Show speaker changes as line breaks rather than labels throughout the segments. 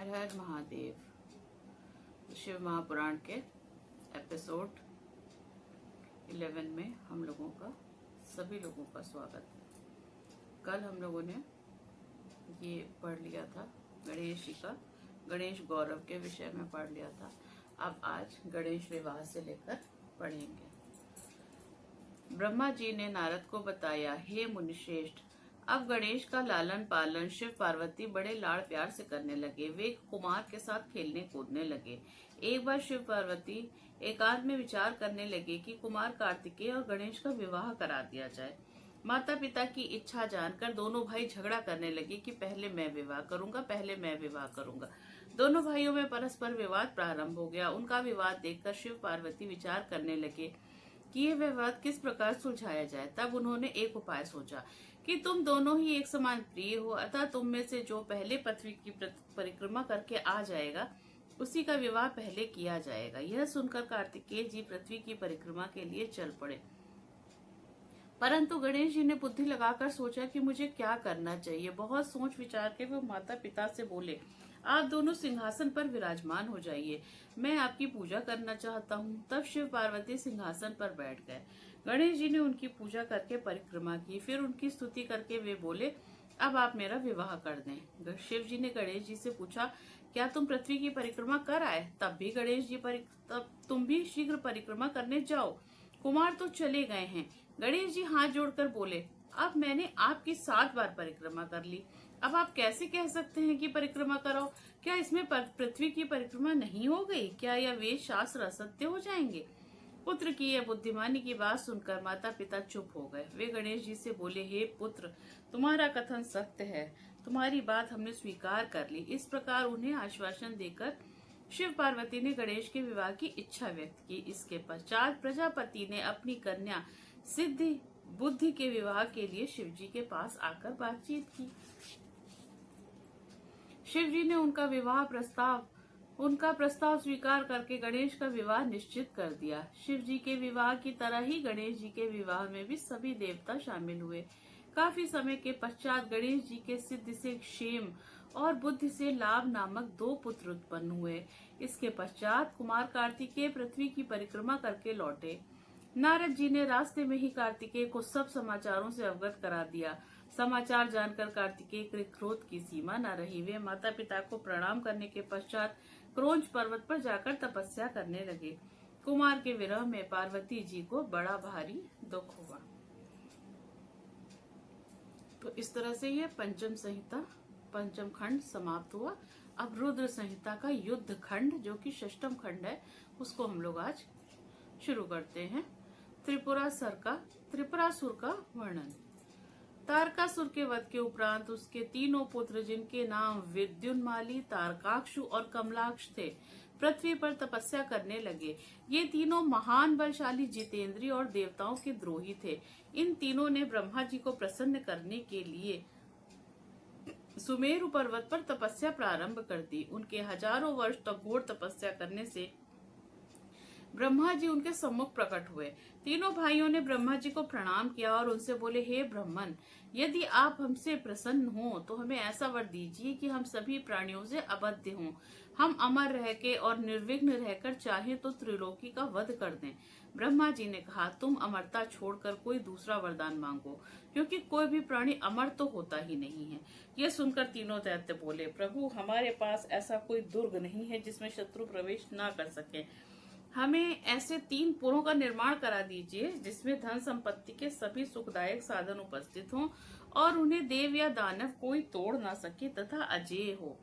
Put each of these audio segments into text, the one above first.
हर महादेव। शिव महापुराण के एपिसोड 11 में हम लोगों का सभी लोगों का स्वागत है। कल हम लोगों ने ये पढ़ लिया था गणेश जी का, गणेश गौरव के विषय में पढ़ लिया था। अब आज गणेश विवाह से लेकर पढ़ेंगे। ब्रह्मा जी ने नारद को बताया, हे मुनिश्रेष्ठ, अब गणेश का लालन पालन शिव पार्वती बड़े लाड़ प्यार से करने लगे। वे कुमार के साथ खेलने कूदने लगे। एक बार शिव पार्वती एकांत में विचार करने लगे कि कुमार कार्तिकेय और गणेश का विवाह करा दिया जाए। माता पिता की इच्छा जानकर दोनों भाई झगड़ा करने लगे कि पहले मैं विवाह करूंगा, पहले मैं विवाह करूंगा। दोनों भाइयों में परस्पर विवाद प्रारंभ हो गया। उनका विवाद देखकर शिव पार्वती विचार करने लगे कि यह विवाद किस प्रकार सुलझाया जाए। तब उन्होंने एक उपाय सोचा कि तुम दोनों ही एक समान प्रिय हो, अतः तुम में से जो पहले पृथ्वी की परिक्रमा करके आ जाएगा उसी का विवाह पहले किया जाएगा। यह सुनकर कार्तिकेय जी पृथ्वी की परिक्रमा के लिए चल पड़े। परंतु गणेश जी ने बुद्धि लगाकर सोचा कि मुझे क्या करना चाहिए। बहुत सोच विचार के वो माता पिता से बोले, आप दोनों सिंहासन पर विराजमान हो जाइए, मैं आपकी पूजा करना चाहता हूँ। तब शिव पार्वती सिंहासन पर बैठ गए। गणेश जी ने उनकी पूजा करके परिक्रमा की। फिर उनकी स्तुति करके वे बोले, अब आप मेरा विवाह कर दें। शिव जी ने गणेश जी से पूछा, क्या तुम पृथ्वी की परिक्रमा कर आए? तब भी गणेश जी तब तुम भी शीघ्र परिक्रमा करने जाओ, कुमार तो चले गए हैं। गणेश जी हाथ जोड़कर बोले, अब मैंने आपकी 7 बार परिक्रमा कर ली, अब आप कैसे कह सकते हैं कि परिक्रमा करो? क्या इसमें पृथ्वी की परिक्रमा नहीं हो गई? क्या यह वेद शास्त्र असत्य हो जाएंगे? पुत्र की यह बुद्धिमानी की बात सुनकर माता पिता चुप हो गए। वे गणेश जी से बोले, हे पुत्र, तुम्हारा कथन सत्य है, तुम्हारी बात हमने स्वीकार कर ली। इस प्रकार उन्हें आश्वासन देकर शिव पार्वती ने गणेश के विवाह की इच्छा व्यक्त की। इसके पश्चात प्रजापति ने अपनी कन्या सिद्धि बुद्धि के विवाह के लिए शिव जी के पास आकर बातचीत की। शिव जी ने उनका प्रस्ताव स्वीकार करके गणेश का विवाह निश्चित कर दिया। शिव जी के विवाह की तरह ही गणेश जी के विवाह में भी सभी देवता शामिल हुए। काफी समय के पश्चात गणेश जी के सिद्धि से क्षेम और बुद्धि से लाभ नामक 2 पुत्र उत्पन्न हुए। इसके पश्चात कुमार कार्तिकेय पृथ्वी की परिक्रमा करके लौटे। नारद जी ने रास्ते में ही कार्तिकेय को सब समाचारों से अवगत करा दिया। समाचार जानकर कार्तिकेय के क्रोध की सीमा न रही। वे माता पिता को प्रणाम करने के पश्चात क्रोंच पर्वत पर जाकर तपस्या करने लगे। कुमार के विरह में पार्वती जी को बड़ा भारी दुख हुआ। तो इस तरह से यह पंचम खंड समाप्त हुआ। अब रुद्र संहिता का युद्ध खंड, जो कि 6ठम खंड है, उसको हम लोग आज शुरू करते हैं। त्रिपुरासुर का वर्णन। तारकासुर के वध के उपरांत उसके 3 पुत्र, जिनके नाम विद्युन्माली, तारकाक्षु और कमलाक्ष थे, पृथ्वी पर तपस्या करने लगे। ये तीनों महान बलशाली, जितेंद्रिय और देवताओं के द्रोही थे। इन तीनों ने ब्रह्मा जी को प्रसन्न करने के लिए सुमेरु पर्वत पर तपस्या प्रारंभ कर दी। उनके हजारों वर्ष तक घोर तपस्या करने से ब्रह्मा जी उनके सम्मुख प्रकट हुए। तीनों भाइयों ने ब्रह्मा जी को प्रणाम किया और उनसे बोले, हे ब्रह्मन, यदि आप हमसे प्रसन्न हो तो हमें ऐसा वर दीजिए कि हम सभी प्राणियों से अबद्ध हों। हम अमर रह के और निर्विघ्न रहकर चाहे तो त्रिलोकी का वध कर दें। ब्रह्मा जी ने कहा, तुम अमरता छोड़कर कोई दूसरा वरदान मांगो, क्योंकि कोई भी प्राणी अमर तो होता ही नहीं है। यह सुनकर तीनों दैत्य बोले, प्रभु, हमारे पास ऐसा कोई दुर्ग नहीं है जिसमें शत्रु प्रवेश न कर सके। हमें ऐसे 3 पुरों का निर्माण करा दीजिए जिसमें धन संपत्ति के सभी सुखदायक साधन उपस्थित हों और उन्हें देव या दानव कोई तोड़ ना सके तथा अजेय हो।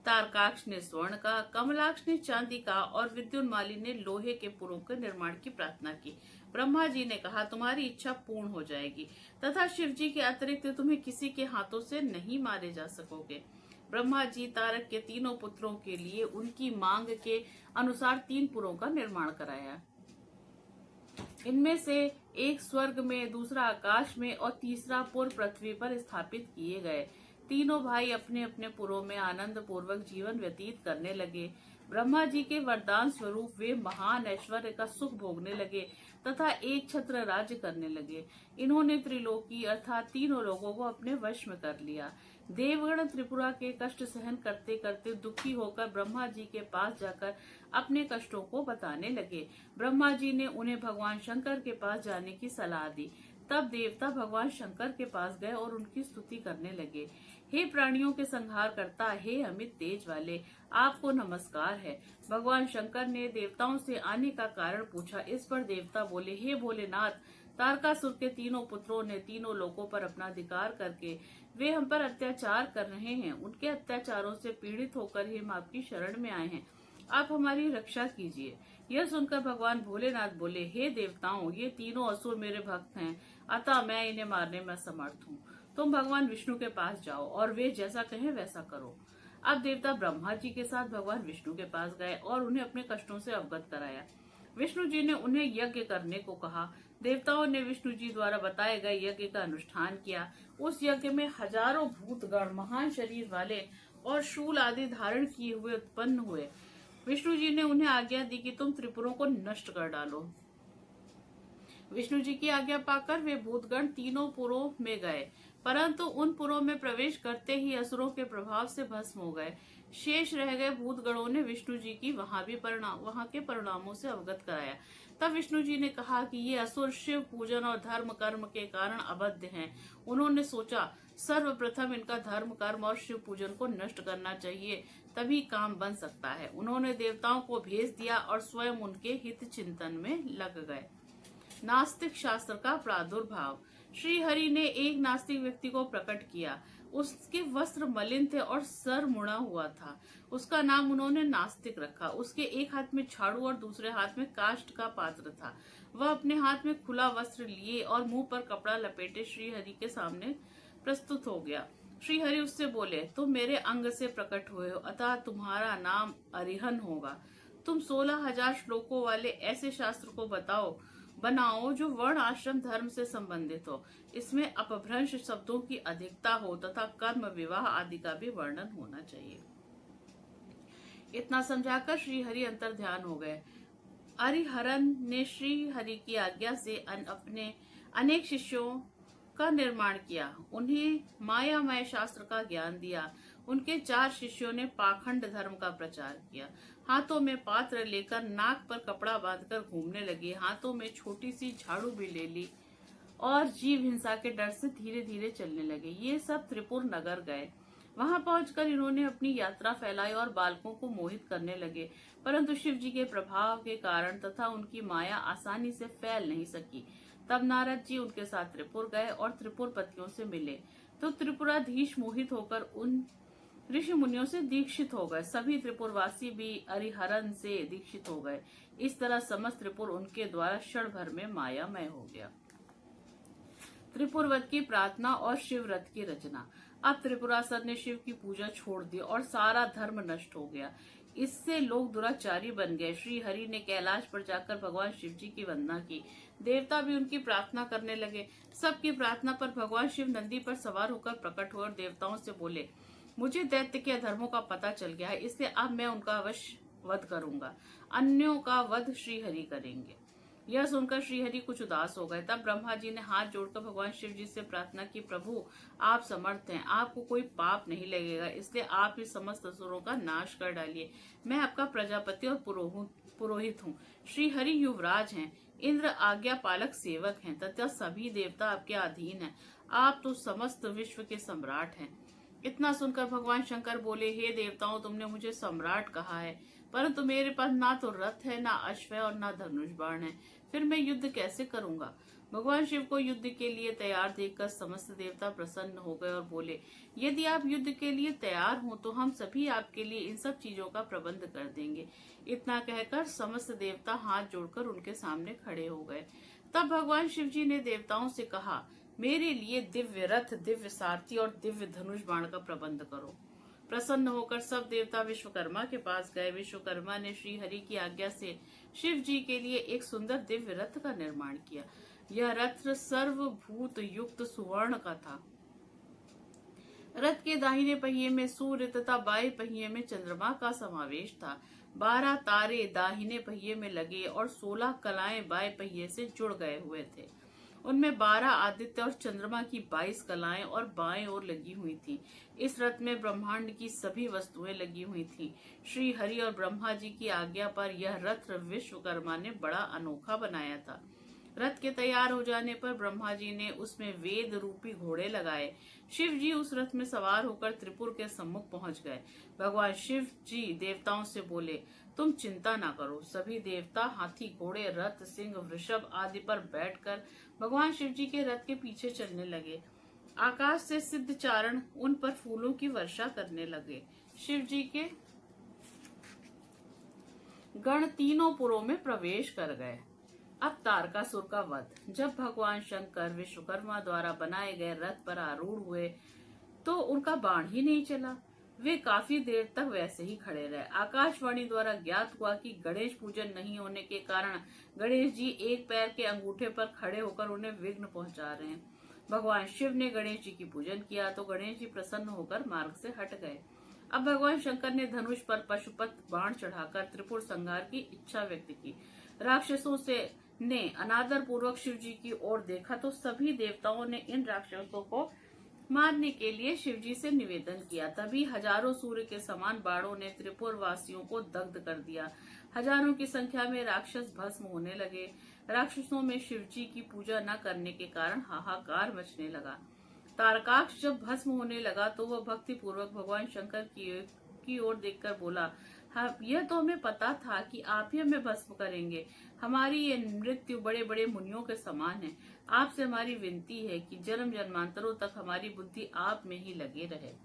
तारकाक्ष ने स्वर्ण का, कमलाक्ष ने चांदी का और विद्युन्माली ने लोहे के पुरों के निर्माण की प्रार्थना की। ब्रह्मा जी ने कहा, तुम्हारी इच्छा पूर्ण हो जाएगी तथा शिव जी के अतिरिक्त तुम्हें किसी के हाथों से नहीं मारे जा सकोगे। ब्रह्मा जी तारक के 3 पुत्रों के लिए उनकी मांग के अनुसार 3 पुरों का निर्माण कराया। इनमें से एक स्वर्ग में, दूसरा आकाश में और तीसरा पुर पृथ्वी पर स्थापित किए गए। तीनों भाई अपने अपने पुरों में आनंद पूर्वक जीवन व्यतीत करने लगे। ब्रह्मा जी के वरदान स्वरूप वे महान ऐश्वर्य का सुख भोगने लगे तथा एक छत्र राज्य करने लगे। इन्होंने त्रिलोकी अर्थात तीनों लोगों को अपने वश में कर लिया। देवगण त्रिपुरा के कष्ट सहन करते करते दुखी होकर ब्रह्मा जी के पास जाकर अपने कष्टों को बताने लगे। ब्रह्मा जी ने उन्हें भगवान शंकर के पास जाने की सलाह दी। तब देवता भगवान शंकर के पास गए और उनकी स्तुति करने लगे। हे प्राणियों के संहार करता, हे अमित तेज वाले, आपको नमस्कार है। भगवान शंकर ने देवताओं से आने का कारण पूछा। इस पर देवता बोले, हे भोलेनाथ, तारकासुर के तीनों पुत्रों ने तीनों लोकों पर अपना अधिकार करके वे हम पर अत्याचार कर रहे हैं। उनके अत्याचारों से पीड़ित होकर हम आपकी शरण में आए हैं। आप हमारी रक्षा कीजिए। यह सुनकर भगवान भोलेनाथ बोले, हे देवताओं, ये तीनों असुर मेरे भक्त हैं, अतः मैं इन्हें मारने में समर्थ हूँ। तुम भगवान विष्णु के पास जाओ और वे जैसा कहें वैसा करो। अब देवता ब्रह्मा जी के साथ भगवान विष्णु के पास गए और उन्हें अपने कष्टों से अवगत कराया। विष्णु जी ने उन्हें यज्ञ करने को कहा। देवताओं ने विष्णु जी द्वारा बताए गए यज्ञ का अनुष्ठान किया। उस यज्ञ में हजारों भूतगण महान शरीर वाले और शूल आदि धारण किए हुए उत्पन्न हुए। विष्णु जी ने उन्हें आज्ञा दी कि तुम त्रिपुरों को नष्ट कर डालो। विष्णु जी की आज्ञा पाकर वे भूतगण तीनों पुरों में गए, परंतु उन पुरों में प्रवेश करते ही असुरों के प्रभाव से भस्म हो गए। शेष रह गए भूतगणों ने विष्णु जी की वहां के परिणामों से अवगत कराया। तब विष्णु जी ने कहा कि ये असुर शिव पूजन और धर्म कर्म के कारण अबद्ध हैं। उन्होंने सोचा, सर्वप्रथम इनका धर्म कर्म और शिव पूजन को नष्ट करना चाहिए, तभी काम बन सकता है। उन्होंने देवताओं को भेज दिया और स्वयं उनके हित चिंतन में लग गए। नास्तिक शास्त्र का प्रादुर्भाव। श्री हरि ने एक नास्तिक व्यक्ति को प्रकट किया। उसके वस्त्र मलिन थे और सर मुड़ा हुआ था। उसका नाम उन्होंने नास्तिक रखा। उसके एक हाथ में झाड़ू और दूसरे हाथ में काष्ठ का पात्र था। वह अपने हाथ में खुला वस्त्र लिए और मुंह पर कपड़ा लपेटे श्री हरि के सामने प्रस्तुत हो गया। श्री हरि उससे बोले, तुम मेरे अंग से प्रकट हुए हो, अतः तुम्हारा नाम अरिहन होगा। तुम 16,000 श्लोकों वाले ऐसे शास्त्र को बनाओ जो वर्ण आश्रम धर्म से संबंधित हो। इसमें अपभ्रंश शब्दों की अधिकता हो तथा कर्म विवाह आदि का भी वर्णन होना चाहिए। इतना समझाकर श्री हरि अंतर ध्यान हो गए। अरिहरन ने श्री हरि की आज्ञा से अपने अनेक शिष्यों का निर्माण किया। उन्हें मायामय शास्त्र का ज्ञान दिया। उनके 4 शिष्यों ने पाखंड धर्म का प्रचार किया। हाथों में पात्र लेकर नाक पर कपड़ा बांधकर घूमने लगे। हाथों में छोटी सी झाड़ू भी ले ली और जीव हिंसा के डर से धीरे धीरे चलने लगे। ये सब त्रिपुर नगर गए। वहां पहुंचकर इन्होंने अपनी यात्रा फैलाई और बालकों को मोहित करने लगे, परंतु शिव जी के प्रभाव के कारण तथा उनकी माया आसानी से फैल नहीं सकी। तब नारद जी उनके साथ त्रिपुर गए और त्रिपुरपतियों से मिले तो त्रिपुराधीश मोहित होकर उन ऋषि मुनियों से दीक्षित हो गए। सभी त्रिपुरवासी भी अरिहरन से दीक्षित हो गए। इस तरह समस्त त्रिपुर उनके द्वारा क्षण भर में मायामय हो गया। त्रिपुरवत की प्रार्थना और शिव रथ की रचना। अब त्रिपुरासुर ने शिव की पूजा छोड़ दी और सारा धर्म नष्ट हो गया। इससे लोग दुराचारी बन गए। श्री हरि ने कैलाश पर जाकर भगवान शिव जी की वंदना की। देवता भी उनकी प्रार्थना करने लगे। सबकी प्रार्थना पर भगवान शिव नंदी पर सवार होकर प्रकट हुए और देवताओं से बोले, मुझे दैत्य के धर्मों का पता चल गया है, इसलिए अब मैं उनका अवश्य वध करूंगा। अन्यों का वध श्री हरि करेंगे। यह सुनकर श्री हरि कुछ उदास हो गए। तब ब्रह्मा जी ने हाथ जोड़कर भगवान शिव जी से प्रार्थना की, प्रभु आप समर्थ हैं, आपको कोई पाप नहीं लगेगा, इसलिए आप इस समस्त असुरों का नाश कर डालिए। मैं आपका प्रजापति और पुरोहित हूँ। श्री हरि युवराज हैं, इंद्र आज्ञा पालक सेवक हैं तथा सभी देवता आपके अधीन हैं। आप तो समस्त विश्व के सम्राट हैं। इतना सुनकर भगवान शंकर बोले, हे देवताओं, तुमने मुझे सम्राट कहा है, परंतु मेरे पास ना तो रथ है, ना अश्व है और ना धनुष बाण है, फिर मैं युद्ध कैसे करूंगा। भगवान शिव को युद्ध के लिए तैयार देखकर समस्त देवता प्रसन्न हो गए और बोले, यदि आप युद्ध के लिए तैयार हो तो हम सभी आपके लिए इन सब चीजों का प्रबंध कर देंगे। इतना कहकर समस्त देवता हाथ जोड़कर उनके सामने खड़े हो गए। तब भगवान शिव जी ने देवताओं से कहा, मेरे लिए दिव्य रथ, दिव्य सारथी और दिव्य धनुष बाण का प्रबंध करो। प्रसन्न होकर सब देवता विश्वकर्मा के पास गए। विश्वकर्मा ने श्री हरि की आज्ञा से शिव जी के लिए एक सुंदर दिव्य रथ का निर्माण किया। यह रथ सर्वभूत युक्त सुवर्ण का था। रथ के दाहिने पहिए में सूर्य तथा बाएं पहिए में चंद्रमा का समावेश था। 12 तारे दाहिने पहिए में लगे और 16 कलाएं बाएं पहिए से जुड़ गए हुए थे। उनमें 12 आदित्य और चंद्रमा की 22 कलाएं और बाएं ओर लगी हुई थीं। इस रथ में ब्रह्मांड की सभी वस्तुएं लगी हुई थीं। श्री हरि और ब्रह्मा जी की आज्ञा पर यह रथ विश्वकर्मा ने बड़ा अनोखा बनाया था। रथ के तैयार हो जाने पर ब्रह्मा जी ने उसमें वेद रूपी घोड़े लगाए। शिव जी उस रथ में सवार होकर त्रिपुर के सम्मुख पहुंच गए। भगवान शिव जी देवताओं से बोले, तुम चिंता ना करो। सभी देवता हाथी, घोड़े, रथ, सिंह, वृषभ आदि पर बैठकर भगवान शिव जी के रथ के पीछे चलने लगे। आकाश से सिद्ध चारण उन पर फूलों की वर्षा करने लगे। शिव जी के गण तीनों पुरों में प्रवेश कर गए। अब तारकासुर का वध। जब भगवान शंकर विश्वकर्मा द्वारा बनाए गए रथ पर आरूढ़ हुए तो उनका बाण ही नहीं चला। वे काफी देर तक वैसे ही खड़े रहे। आकाशवाणी द्वारा ज्ञात हुआ कि गणेश पूजन नहीं होने के कारण गणेश जी एक पैर के अंगूठे पर खड़े होकर उन्हें विघ्न पहुंचा रहे हैं। भगवान शिव ने गणेश जी की पूजन किया तो गणेश जी प्रसन्न होकर मार्ग से हट गए। अब भगवान शंकर ने धनुष पर पशुपत बाण चढ़ाकर त्रिपुर संहार की इच्छा व्यक्त की। राक्षसों ने अनादर पूर्वक शिव जी की ओर देखा तो सभी देवताओं ने इन राक्षसों को मारने के लिए शिव जी से निवेदन किया। तभी हजारों सूर्य के समान बाणों ने त्रिपुर वासियों को दग्ध कर दिया। हजारों की संख्या में राक्षस भस्म होने लगे। राक्षसों में शिव जी की पूजा न करने के कारण हाहाकार मचने लगा। तारकाक्ष जब भस्म होने लगा तो वह भक्ति पूर्वक भगवान शंकर की ओर देखकर बोला, हाँ, यह तो हमें पता था कि आप ही हमें भस्म करेंगे। हमारी ये मृत्यु बड़े बड़े मुनियों के समान है। आपसे हमारी विनती है कि जन्म जन्मांतरों तक हमारी बुद्धि आप में ही लगे रहे।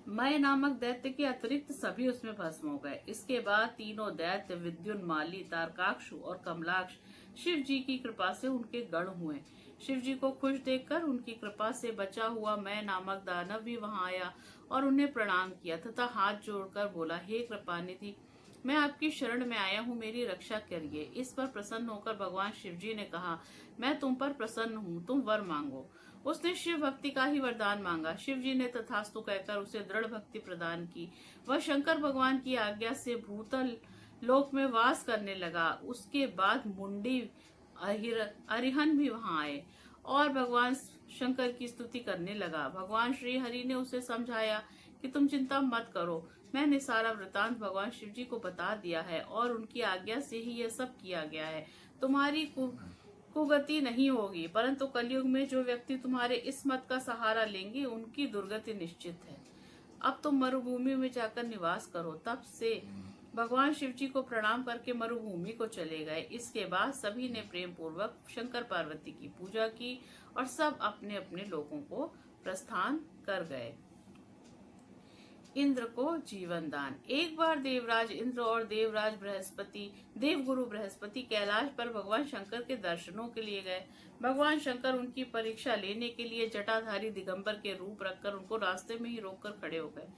मय नामक दैत्य के अतिरिक्त सभी उसमें भस्म हो गए। इसके बाद तीनों दैत्य विद्युन्माली, तारकाक्षु और कमलाक्ष शिव जी की कृपा से उनके गण हुए। शिव जी को खुश देखकर उनकी कृपा से बचा हुआ मय नामक दानव भी वहां आया और उन्हें प्रणाम किया तथा हाथ जोड़कर बोला, हे कृपानिधि, मैं आपकी शरण में आया हूँ, मेरी रक्षा करिए। इस पर प्रसन्न होकर भगवान शिव जी ने कहा, मैं तुम पर प्रसन्न हूँ, तुम वर मांगो। उसने शिव भक्ति का ही वरदान मांगा। शिव जी ने तथास्तु कहकर उसे दृढ़ भक्ति प्रदान की। वह शंकर भगवान की आज्ञा से भूतल लोक में वास करने लगा। उसके बाद मुंडी अरिहन भी वहां आए और भगवान शंकर की स्तुति करने लगा। भगवान श्री हरि ने उसे समझाया कि तुम चिंता मत करो, मैंने सारा वृतांत भगवान शिव जी को बता दिया है और उनकी आज्ञा से ही यह सब किया गया है। तुम्हारी कुगति नहीं होगी, परंतु कलयुग में जो व्यक्ति तुम्हारे इस मत का सहारा लेंगे उनकी दुर्गति निश्चित है। अब तुम मरुभूमि में जाकर निवास करो। तब से भगवान शिव जी को प्रणाम करके मरुभूमि को चले गए। इसके बाद सभी ने प्रेम पूर्वक शंकर पार्वती की पूजा की और सब अपने अपने लोगों को प्रस्थान कर गए। इंद्र को जीवन दान। एक बार देवराज इंद्र और देवगुरु बृहस्पति कैलाश पर भगवान शंकर के दर्शनों के लिए गए। भगवान शंकर उनकी परीक्षा लेने के लिए जटाधारी दिगंबर के रूप रखकर उनको रास्ते में ही रोककर खड़े हो गए,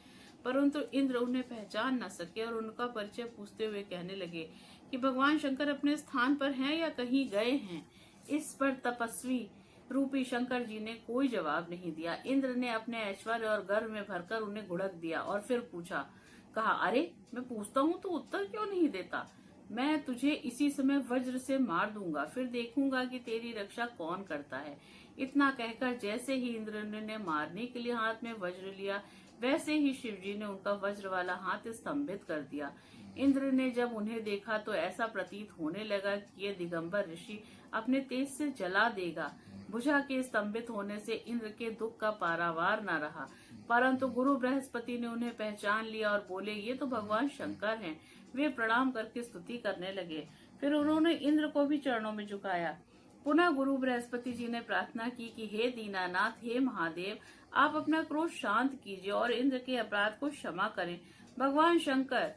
परंतु इंद्र उन्हें पहचान न सके और उनका परिचय पूछते हुए कहने लगे कि भगवान शंकर अपने स्थान पर हैं या कहीं गए हैं। इस पर तपस्वी रूपी शंकर जी ने कोई जवाब नहीं दिया। इंद्र ने अपने ऐश्वर्य और गर्व में भरकर उन्हें घुड़क दिया और फिर कहा, अरे मैं पूछता हूँ तो उत्तर क्यों नहीं देता? मैं तुझे इसी समय वज्र से मार दूंगा, फिर देखूंगा कि तेरी रक्षा कौन करता है। इतना कहकर जैसे ही इंद्र ने मारने के लिए हाथ में वज्र लिया, वैसे ही शिव जी ने उनका वज्र वाला हाथ स्तंभित कर दिया। इंद्र ने जब उन्हें देखा तो ऐसा प्रतीत होने लगा कि ये दिगंबर ऋषि अपने तेज से जला देगा। भुजा के स्तंभित होने से इंद्र के दुख का पारावार न रहा, परंतु गुरु बृहस्पति ने उन्हें पहचान लिया और बोले, ये तो भगवान शंकर हैं। वे प्रणाम करके स्तुति करने लगे। फिर उन्होंने इंद्र को भी चरणों में झुकाया। पुनः गुरु बृहस्पति जी ने प्रार्थना की कि हे दीनानाथ, हे महादेव, आप अपना क्रोध शांत कीजिए और इंद्र के अपराध को क्षमा करें। भगवान शंकर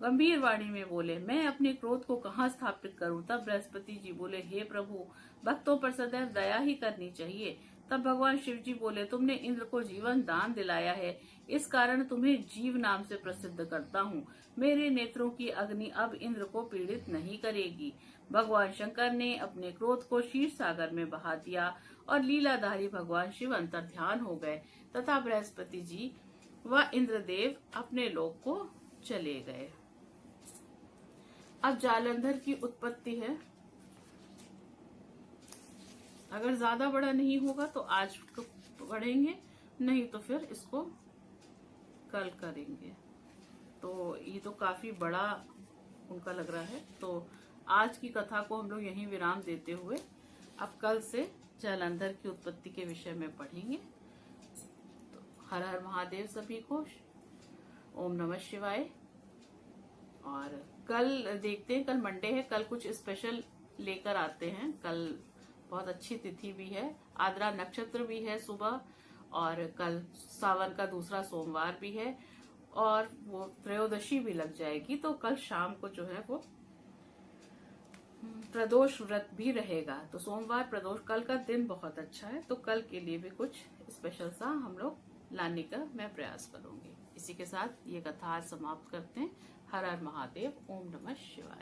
गंभीर वाणी में बोले, मैं अपने क्रोध को कहाँ स्थापित करूं? तब बृहस्पति जी बोले, हे प्रभु, भक्तों पर सदैव दया ही करनी चाहिए। तब भगवान शिव जी बोले, तुमने इंद्र को जीवन दान दिलाया है, इस कारण तुम्हें जीव नाम से प्रसिद्ध करता हूँ। मेरे नेत्रों की अग्नि अब इंद्र को पीड़ित नहीं करेगी। भगवान शंकर ने अपने क्रोध को क्षीर सागर में बहा दिया और लीलाधारी भगवान शिव अंतर्ध्यान हो गए तथा बृहस्पति जी व इंद्रदेव अपने लोक को चले गए। अब जालंधर की उत्पत्ति है। अगर ज्यादा बड़ा नहीं होगा तो आज तो पढ़ेंगे, नहीं तो फिर इसको कल करेंगे। तो ये तो काफी बड़ा उनका लग रहा है। तो आज की कथा को हम लोग यहीं विराम देते हुए अब कल से जालंधर की उत्पत्ति के विषय में पढ़ेंगे। तो हर हर महादेव सभी को, ओम नमः शिवाय। और कल देखते हैं, कल मंडे है, कल कुछ स्पेशल लेकर आते हैं। कल बहुत अच्छी तिथि भी है, आद्रा नक्षत्र भी है सुबह, और कल सावन का दूसरा सोमवार भी है, और वो त्रयोदशी भी लग जाएगी। तो कल शाम को जो है वो प्रदोष व्रत भी रहेगा। तो सोमवार प्रदोष, कल का दिन बहुत अच्छा है। तो कल के लिए भी कुछ स्पेशल सा हम लोग लाने का मैं प्रयास करूंगी। इसी के साथ ये कथा आज समाप्त करते हैं। हर हर महादेव, ओम नमः शिवाय।